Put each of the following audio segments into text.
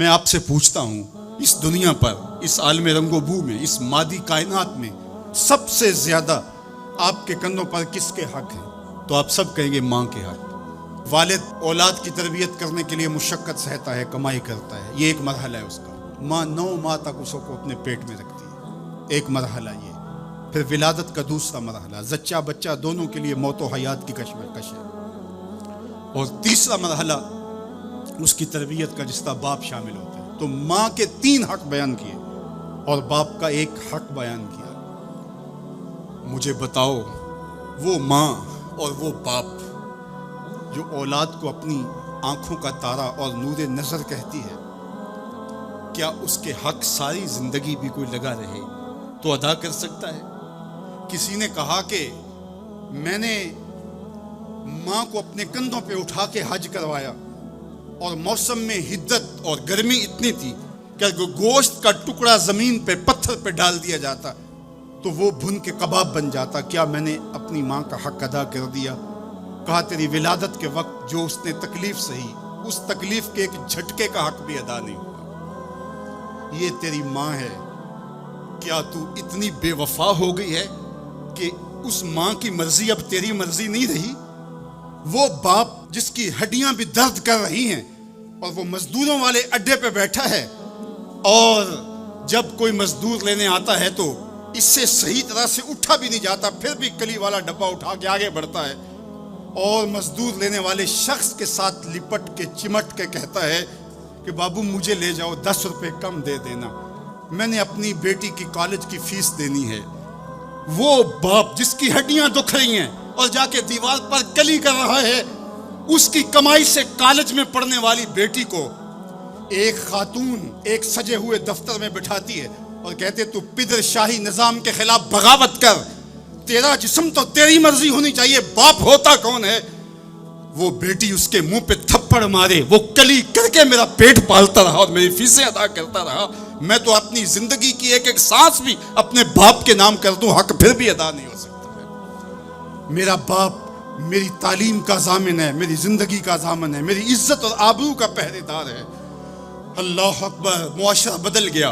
मैं आपसे पूछता हूँ, इस दुनिया पर, इस आलम रंगोबू में, इस मादी कायनात में सबसे ज्यादा आपके कंधों पर किसके हक हैं? तो आप सब कहेंगे माँ के हक। वालिद औलाद की तरबियत करने के लिए मुशक्कत सहता है, कमाई करता है, ये एक मरहला है उसका। माँ 9 माह तक उसको अपने पेट में रखती है, एक मरहला ये। फिर विलादत का दूसरा मरहला, जच्चा बच्चा दोनों के लिए मौत व हयात की कशमकश है। और तीसरा मरहला उसकी तरबियत का, जिसका बाप शामिल होता है। तो माँ के 3 हक बयान किए और बाप का 1 हक बयान किया। मुझे बताओ, वो माँ और वो बाप जो औलाद को अपनी आंखों का तारा और नूरे नजर कहती है, क्या उसके हक सारी जिंदगी भी कोई लगा रहे तो अदा कर सकता है? किसी ने कहा कि मैंने माँ को अपने कंधों पे उठा के हज करवाया और मौसम में हिद्दत और गर्मी इतनी थी कि अगर गोश्त का टुकड़ा जमीन पे पत्थर पे डाल दिया जाता तो वो भुन के कबाब बन जाता। क्या मैंने अपनी माँ का हक अदा कर दिया? कहा तेरी विलादत के वक्त जो उसने तकलीफ सही, उस तकलीफ के एक झटके का हक भी अदा नहीं हुआ। ये तेरी माँ है। क्या तू इतनी बेवफा हो गई है कि उस माँ की मर्जी अब तेरी मर्जी नहीं रही? वो बाप जिसकी हड्डियां भी दर्द कर रही हैं और वो मजदूरों वाले अड्डे पे बैठा है, और जब कोई मजदूर लेने आता है तो इससे सही तरह से उठा भी नहीं जाता, फिर भी कली वाला डब्बा उठा के आगे बढ़ता है और मजदूर लेने वाले शख्स के साथ लिपट के चिमट के कहता है कि बाबू मुझे ले जाओ, 10 रुपए कम दे देना, मैंने अपनी बेटी की कॉलेज की फीस देनी है। वो बाप जिसकी हड्डियां दुख रही हैं और जाके दीवार पर कली कर रहा है, उसकी कमाई से कॉलेज में पढ़ने वाली बेटी को एक खातून एक सजे हुए दफ्तर में बिठाती है और कहते तू पिदर शाही निजाम के खिलाफ बगावत कर, तेरा जिस्म तो तेरी मर्जी होनी चाहिए, बाप होता कौन है? वो बेटी उसके मुंह पे थप्पड़ मारे, वो कली करके मेरा पेट पालता रहा और मेरी फीसें अदा करता रहा, मैं तो अपनी जिंदगी की एक एक सांस भी अपने बाप के नाम कर दूं, हक फिर भी अदा नहीं हो सकता। मेरा बाप मेरी तालीम का जामिन है, मेरी जिंदगी का जामिन है, मेरी इज्जत और आबरू का पहरेदार है। अल्लाह अकबर। मुआशरा बदल गया,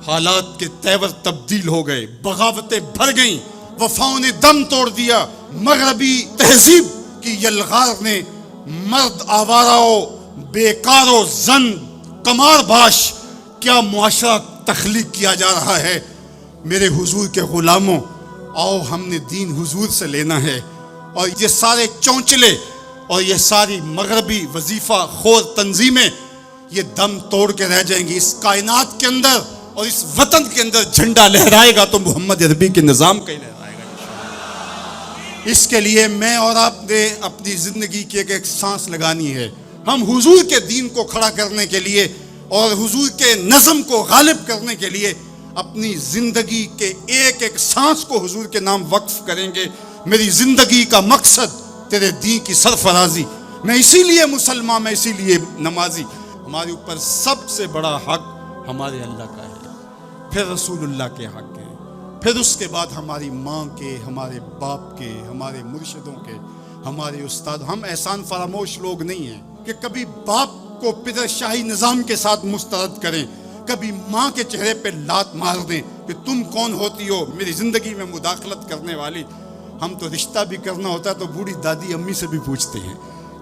हालात के तेवर तब्दील हो गए, बगावतें भर गईं, वफाओं ने दम तोड़ दिया, मगरबी तहजीब की यलगार ने मर्द आवाराओं, बेकारों, जन कमारबाश क्या मुआशरा तख्लीक किया जा रहा है। मेरे हुजूर के गुलामों, आओ हमने दीन हुजूर से लेना है, और ये सारे चौंचले और ये सारी मगरबी वजीफा खोर तंजीमें ये दम तोड़ के रह जाएंगी। इस कायनात के अंदर और इस वतन के अंदर झंडा लहराएगा तो मोहम्मद अरबी के निजाम का ही लहराएगा। इसके लिए मैं और आपने अपनी जिंदगी की एक एक सांस लगानी है। हम हुजूर के दीन को खड़ा करने के लिए और हुजूर के नज़म को गालिब करने के लिए अपनी जिंदगी के एक एक सांस को हुजूर के नाम वक्फ करेंगे। मेरी जिंदगी का मकसद तेरे दीन की सरफराजी, मैं इसीलिए मुसलमान, मैं इसीलिए नमाजी। हमारे ऊपर सबसे बड़ा हक हमारे अल्लाह का है, फिर रसूलुल्लाह के हक है, फिर उसके बाद हमारी माँ के, हमारे बाप के, हमारे मुर्शिदों के, हमारे उस्ताद। हम एहसान फरामोश लोग नहीं हैं कि कभी बाप को पिदर शाही निज़ाम के साथ मुस्तरद करें, कभी माँ के चेहरे पे लात मार दें कि तुम कौन होती हो मेरी ज़िंदगी में मुदाखलत करने वाली। हम तो रिश्ता भी करना होता है तो बूढ़ी दादी अम्मी से भी पूछते हैं,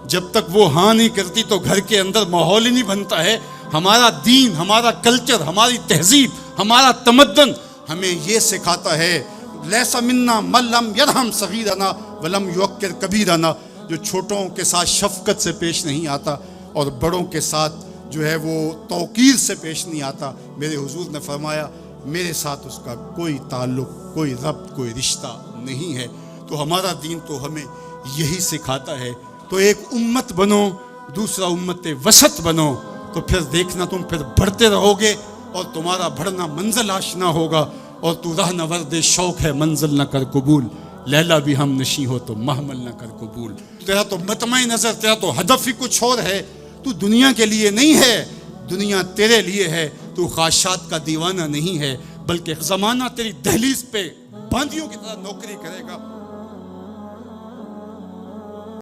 जब तक वो हाँ नहीं करती तो घर के अंदर माहौल ही नहीं बनता है। हमारा दीन, हमारा कल्चर, हमारी तहजीब, हमारा तमद्दन हमें ये सिखाता है, लैसा मिन्ना मल्लम यरहम सगीरना वलम युक्किर कबीरना, जो छोटों के साथ शफकत से पेश नहीं आता और बड़ों के साथ जो है वो तौकीर से पेश नहीं आता। मेरे हुजूर ने फरमाया मेरे साथ उसका कोई ताल्लुक़, कोई रब्त, कोई रिश्ता नहीं है। तो हमारा दीन तो हमें यही सिखाता है। तो एक उम्मत बनो, दूसरा उम्मत वसत बनो, तो फिर देखना तुम फिर बढ़ते रहोगे और तुम्हारा बढ़ना मंजिल आशना होगा। और तू राह नवर्द शौक है मंजिल न कर कबूल, लैला भी हम नशी हो तो महमल न कर कबूल। तेरा तो मतमई नजर, तेरा तो हदफ ही कुछ और है। तू दुनिया के लिए नहीं है, दुनिया तेरे लिए है। तू ख्वाहिशात का दीवाना नहीं है, बल्कि ज़माना तेरी दहलीज पे बांदियों की तरह नौकरी करेगा।